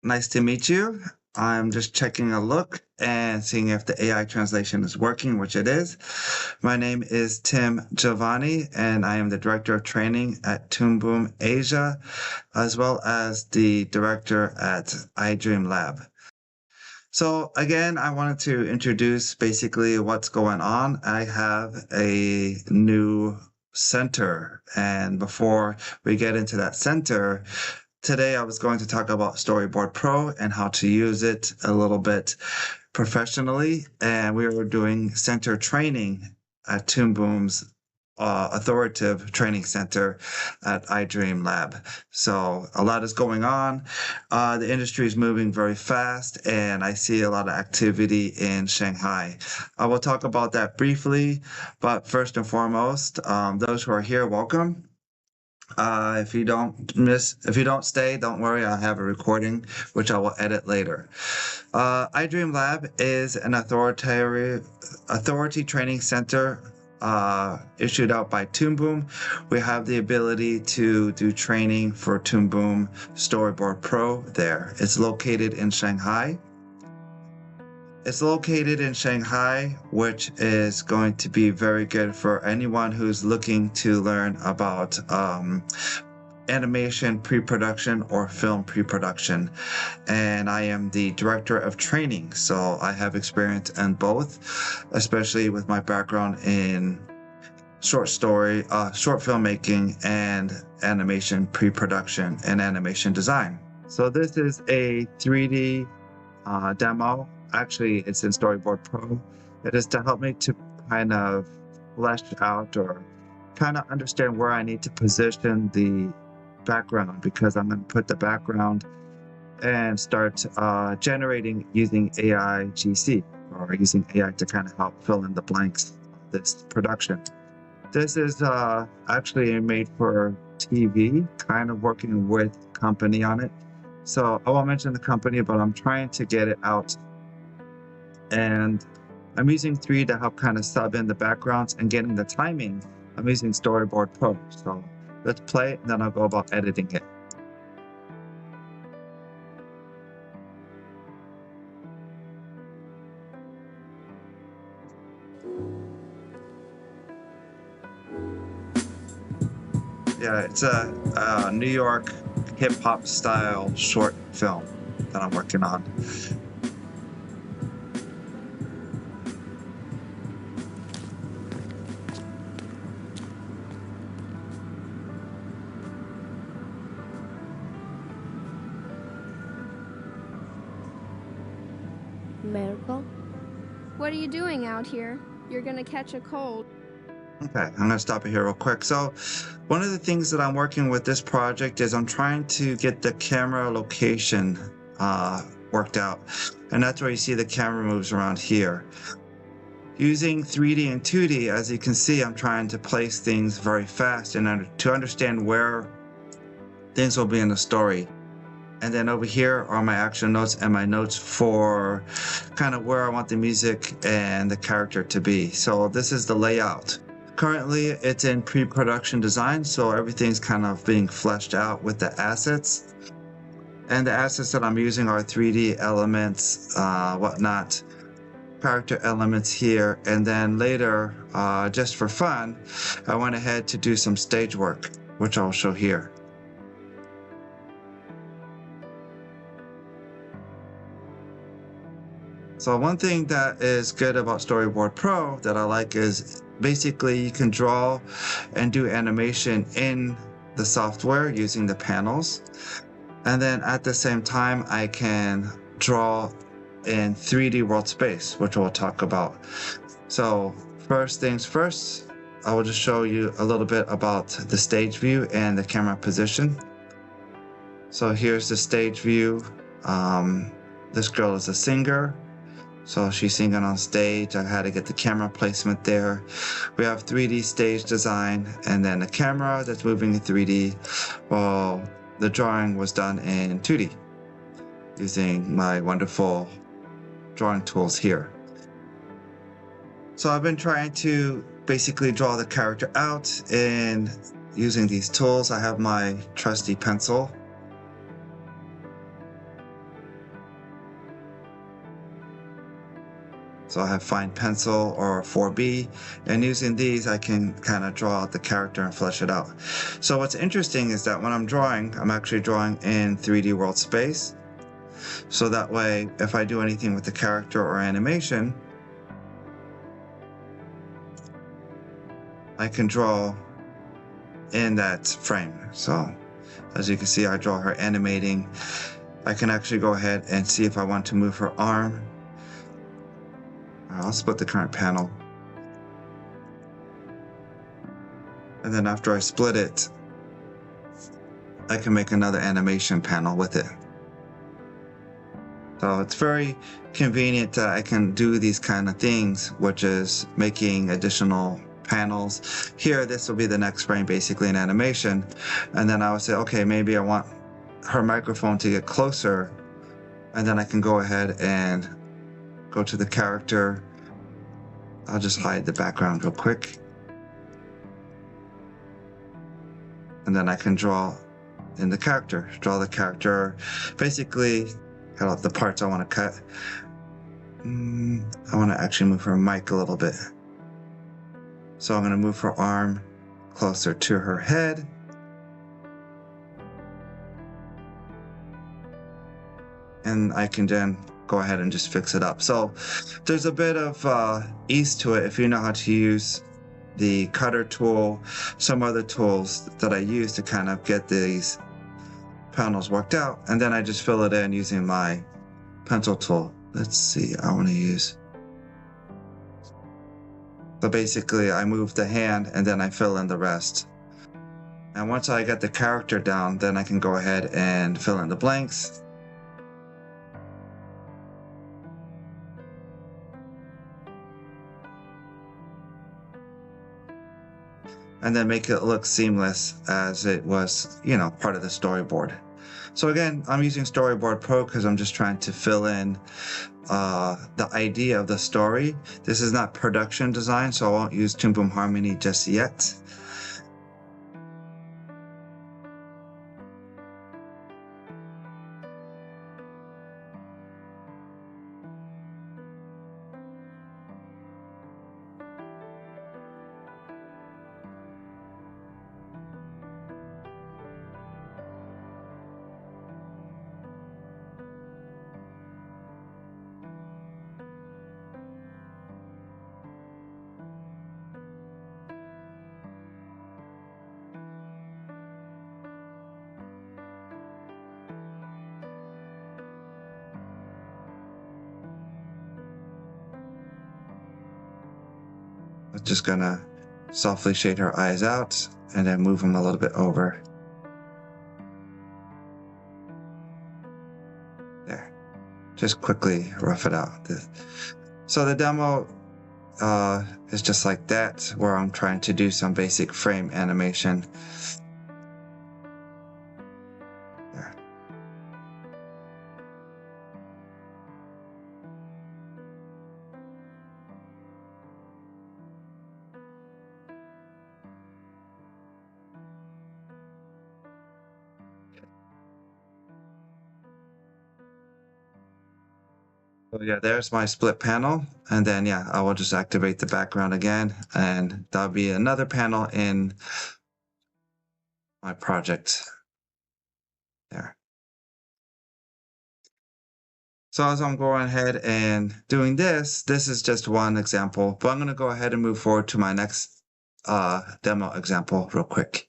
Nice to meet you. I'm just checking a look and seeing if the AI translation is working, which it is. My name is Tim Giovanni, and I am the Director of Training at Toon Boom Asia, as well as the Director at iDream Lab. So again, I wanted to introduce basically what's going on. I have a new center, and before we get into that center, today I was going to talk about Storyboard Pro and how to use it a little bit professionally. And we were doing center training at Toon Boom's authoritative training center at iDream Lab. So a lot is going on. The industry is moving very fast, and I see a lot of activity in Shanghai. I will talk about that briefly, but first and foremost, those who are here, welcome. If you don't stay, don't worry. I have a recording, which I will edit later. iDream Lab is an authority training center issued out by Toon Boom. We have the ability to do training for Toon Boom Storyboard Pro there. It's located in Shanghai. Which is going to be very good for anyone who's looking to learn about animation pre-production or film pre-production. And I am the Director of Training, so I have experience in both, especially with my background in short filmmaking and animation pre-production and animation design. So this is a 3D demo. Actually, it's in Storyboard Pro. It is to help me to kind of flesh out or kind of understand where I need to position the background, because I'm going to put the background and start generating using AI GC, or using AI to kind of help fill in the blanks of this production. This is actually made for TV, kind of working with company on it. So I won't mention the company, but I'm trying to get it out. And I'm using 3 to help kind of sub in the backgrounds and getting the timing. I'm using Storyboard Pro. So let's play it, and then I'll go about editing it. Yeah, it's a New York hip-hop style short film that I'm working on. Miracle? What are you doing out here? You're gonna catch a cold. Okay, I'm going to stop it here real quick. So one of the things that I'm working with this project is I'm trying to get the camera location worked out. And that's where you see the camera moves around here. Using 3D and 2D, as you can see, I'm trying to place things very fast and to understand where things will be in the story. And then over here are my action notes and my notes for kind of where I want the music and the character to be. So this is the layout. Currently, it's in pre-production design, so everything's kind of being fleshed out with the assets. And the assets that I'm using are 3D elements, whatnot, character elements here. And then later, just for fun, I went ahead to do some stage work, which I'll show here. So one thing that is good about Storyboard Pro that I like is basically you can draw and do animation in the software using the panels. And then at the same time, I can draw in 3D world space, which we'll talk about. So first things first, I will just show you a little bit about the stage view and the camera position. So here's the stage view. This girl is a singer. So she's singing on stage. I had to get the camera placement there. We have 3D stage design, and then a camera that's moving in 3D, while the drawing was done in 2D using my wonderful drawing tools here. So I've been trying to basically draw the character out in using these tools. I have my trusty pencil. So I have fine pencil or 4B, and using these, I can kind of draw out the character and flesh it out. So what's interesting is that when I'm drawing, I'm actually drawing in 3D world space. So that way, if I do anything with the character or animation, I can draw in that frame. So as you can see, I draw her animating. I can actually go ahead and see if I want to move her arm. I'll split the current panel. And then after I split it, I can make another animation panel with it. So it's very convenient that I can do these kind of things, which is making additional panels. Here, this will be the next frame, basically an animation. And then I would say, okay, maybe I want her microphone to get closer. And then I can go ahead and go to the character. I'll just hide the background real quick. And then I can draw in the character, basically cut out the parts I want to cut. I want to actually move her mic a little bit. So I'm going to move her arm closer to her head. And I can then go ahead and just fix it up. So there's a bit of ease to it if you know how to use the cutter tool, some other tools that I use to kind of get these panels worked out. And then I just fill it in using my pencil tool. Let's see, I want to use. So basically I move the hand and then I fill in the rest. And once I get the character down, then I can go ahead and fill in the blanks. And then make it look seamless as it was, part of the storyboard. So again, I'm using Storyboard Pro because I'm just trying to fill in the idea of the story. This is not production design, so I won't use Toon Boom Harmony just yet. I'm just gonna softly shade her eyes out and then move them a little bit over. There. Just quickly rough it out. So the demo is just like that, where I'm trying to do some basic frame animation. There. So yeah, there's my split panel. And then, yeah, I will just activate the background again. And that'll be another panel in my project there. So as I'm going ahead and doing this is just one example, but I'm going to go ahead and move forward to my next demo example real quick.